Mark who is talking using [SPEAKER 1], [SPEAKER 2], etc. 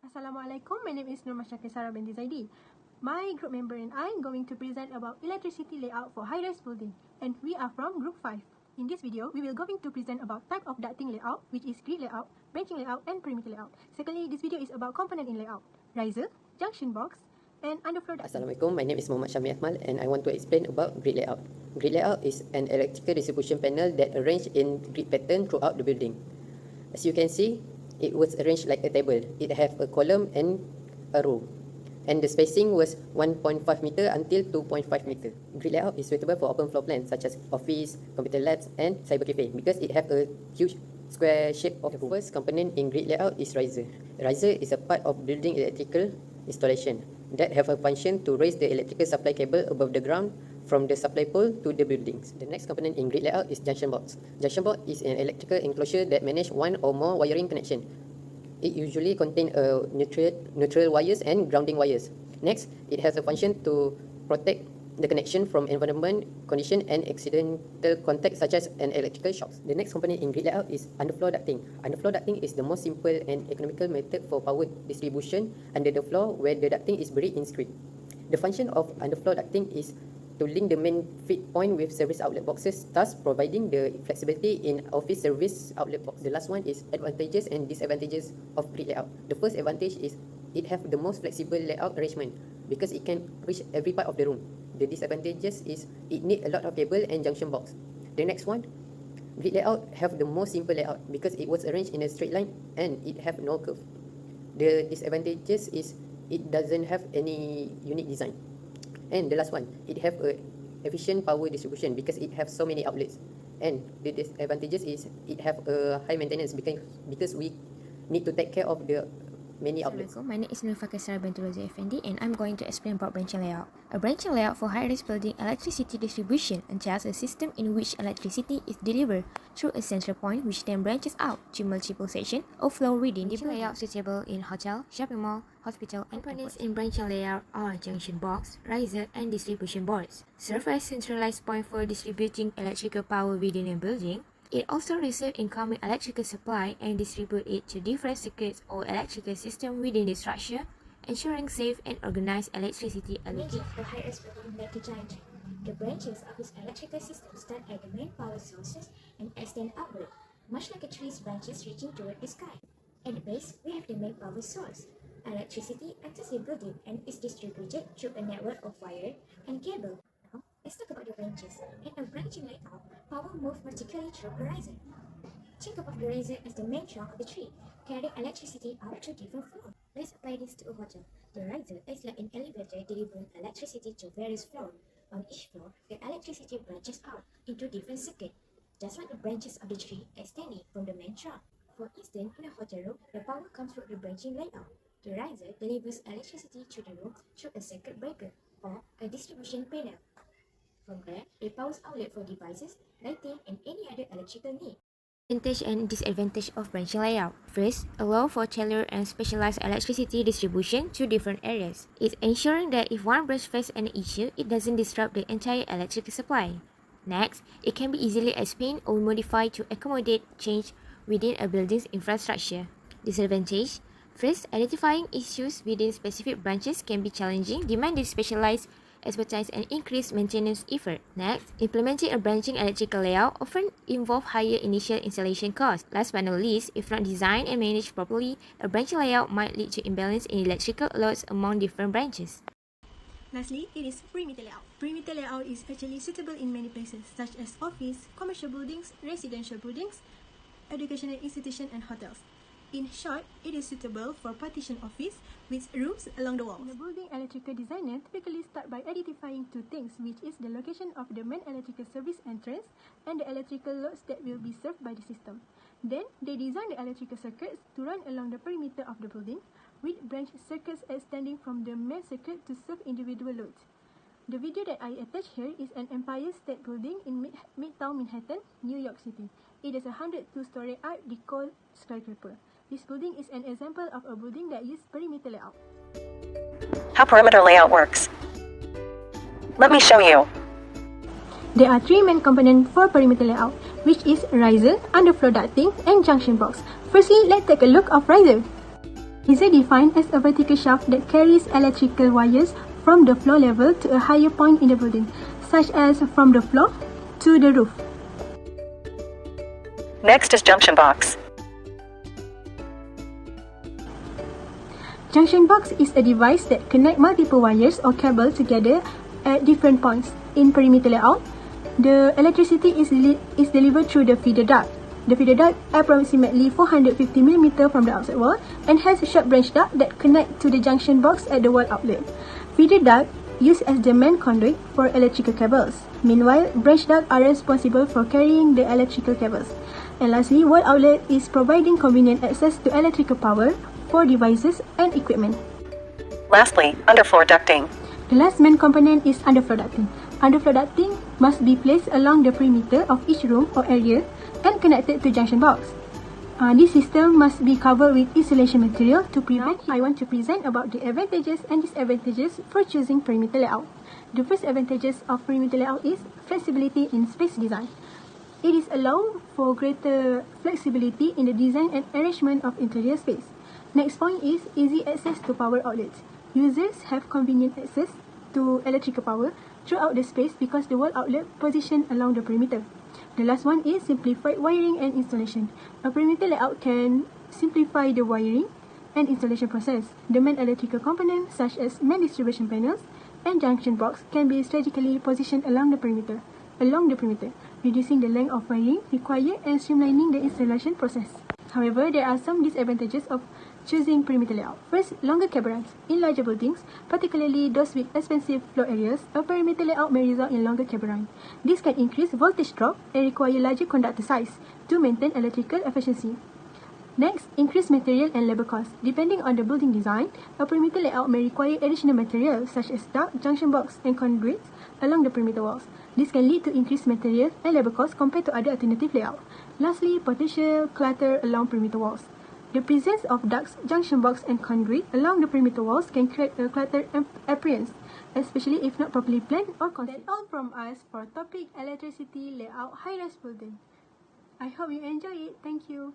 [SPEAKER 1] Assalamualaikum, my name is Nur Masyaker Sarah binti Zaidi. My group member and I are going to present about electricity layout for high-rise building, and we are from group 5. In this video, we will going to present about type of ducting layout, which is grid layout, branching layout, and perimeter layout. Secondly, this video is about component in layout, riser, junction box, and underfloor ducting.
[SPEAKER 2] Assalamualaikum, my name is Muhammad Syami Akmal and I want to explain about grid layout. Grid layout is an electrical distribution panel that arranged in grid pattern throughout the building. As you can see, it was arranged like a table. It have a column and a row. And the spacing was 1.5 meter until 2.5 meter. Grid layout is suitable for open floor plans such as office, computer labs, and cyber cafe because it have a huge square shape of the first component in grid layout is riser. Riser is a part of building electrical installation that have a function to raise the electrical supply cable above the ground from the supply pole to the buildings. The next component in grid layout is junction box. Junction box is an electrical enclosure that manage one or more wiring connection. It usually contains neutral wires and grounding wires. Next, it has a function to protect the connection from environment condition and accidental contact such as an electrical shocks. The next component in grid layout is underfloor ducting. Underfloor ducting is the most simple and economical method for power distribution under the floor where the ducting is buried in grid. The function of underfloor ducting is to link the main feed point with service outlet boxes, thus providing the flexibility in office service outlet box. The last one is advantages and disadvantages of grid layout. The first advantage is it have the most flexible layout arrangement because it can reach every part of the room. The disadvantages is it need a lot of cable and junction box. The next one, grid layout have the most simple layout because it was arranged in a straight line and it have no curve. The disadvantages is it doesn't have any unique design. And the last one, it have a efficient power distribution because it have so many outlets. And the disadvantages is it have a high maintenance because we need to take care of the many outlets.
[SPEAKER 3] My name is Nur Fakir binti Rozi Effendi and I'm going to explain about branching layout. A branching layout for high-rise building electricity distribution entails a system in which electricity is delivered through a central point which then branches out to multiple sections or flow within the layout suitable in hotel, shopping mall, hospital, and components in branching layout are junction box, riser, and distribution boards. Serve as centralized point for distributing electrical power within a building. It also receives incoming electrical supply and distributes it to different circuits or electrical systems within the structure, ensuring safe and organized electricity allocation.
[SPEAKER 4] The high-rise building like a giant. The branches of its electrical system start at the main power sources and extend outward, much like a tree's branches reaching toward the sky. At the base, we have the main power source. Electricity enters the building and is distributed through a network of wire and cable. Now, let's talk about the branches. In a branching layout, power moves vertically through a riser. Think of the riser as the main trunk of the tree, carrying electricity up to different floors. Let's apply this to a hotel. The riser is like an elevator delivering electricity to various floors. On each floor, the electricity branches out into different circuits, just like the branches of the tree extending from the main trunk. For instance, in a hotel room, the power comes through the branching layout. The riser delivers electricity to the room through a circuit breaker or a distribution panel. From there, it powers outlet for devices, lighting, and any other electrical need.
[SPEAKER 3] Advantage and disadvantage of branching layout. First, allow for tailored and specialized electricity distribution to different areas. It's ensuring that if one branch faces an issue, it doesn't disrupt the entire electrical supply. Next, it can be easily expanded or modified to accommodate change within a building's infrastructure. Disadvantage. First, identifying issues within specific branches can be challenging, demanding specialized expertise and increased maintenance effort. Next, implementing a branching electrical layout often involves higher initial installation costs. Last but not least, if not designed and managed properly, a branching layout might lead to imbalance in electrical loads among different branches.
[SPEAKER 1] Lastly, it is perimeter layout. Perimeter layout is actually suitable in many places such as office, commercial buildings, residential buildings, educational institutions, and hotels. In short, it is suitable for partition office with rooms along the walls. The building electrical designer typically start by identifying two things, which is the location of the main electrical service entrance and the electrical loads that will be served by the system. Then, they design the electrical circuits to run along the perimeter of the building, with branch circuits extending from the main circuit to serve individual loads. The video that I attach here is an Empire State Building in Midtown Manhattan, New York City. It is a 102-story Art Deco skyscraper. This building is an example of a building that uses perimeter layout.
[SPEAKER 5] How perimeter layout works. Let me show you.
[SPEAKER 1] There are three main components for perimeter layout, which is riser, underfloor ducting, and junction box. Firstly, let's take a look of riser. Is defined as a vertical shaft that carries electrical wires from the floor level to a higher point in the building, such as from the floor to the roof.
[SPEAKER 5] Next is junction box.
[SPEAKER 1] Junction box is a device that connects multiple wires or cables together at different points. In perimeter layout, the electricity is delivered through the feeder duct. The feeder duct approximately 450 mm from the outside wall and has a short branch duct that connect to the junction box at the wall outlet. Feeder duct used as the main conduit for electrical cables. Meanwhile, branch ducts are responsible for carrying the electrical cables. And lastly, wall outlet is providing convenient access to electrical power for devices and equipment.
[SPEAKER 5] Lastly, underfloor ducting.
[SPEAKER 1] The last main component is underfloor ducting. Underfloor ducting must be placed along the perimeter of each room or area and connected to junction box. This system must be covered with insulation material to prevent. I want to present about the advantages and disadvantages for choosing perimeter layout. The first advantages of perimeter layout is flexibility in space design. It is allowed for greater flexibility in the design and arrangement of interior space. Next point is easy access to power outlets. Users have convenient access to electrical power throughout the space because the wall outlet positioned along the perimeter. The last one is simplified wiring and installation. A perimeter layout can simplify the wiring and installation process. The main electrical components such as main distribution panels and junction box can be strategically positioned along the perimeter, reducing the length of wiring required and streamlining the installation process. However, there are some disadvantages of choosing perimeter layout. First, longer cable runs. In larger buildings, particularly those with expensive floor areas, a perimeter layout may result in longer cable run. This can increase voltage drop and require larger conductor size to maintain electrical efficiency. Next, increased material and labor costs. Depending on the building design, a perimeter layout may require additional materials such as duct, junction box, and conduits along the perimeter walls. This can lead to increased material and labor costs compared to other alternative layout. Lastly, potential clutter along perimeter walls. The presence of ducts, junction box, and conduit along the perimeter walls can create a cluttered appearance, especially if not properly planned or conceived. That's all from us for topic electricity layout high-rise building. I hope you enjoy it. Thank you.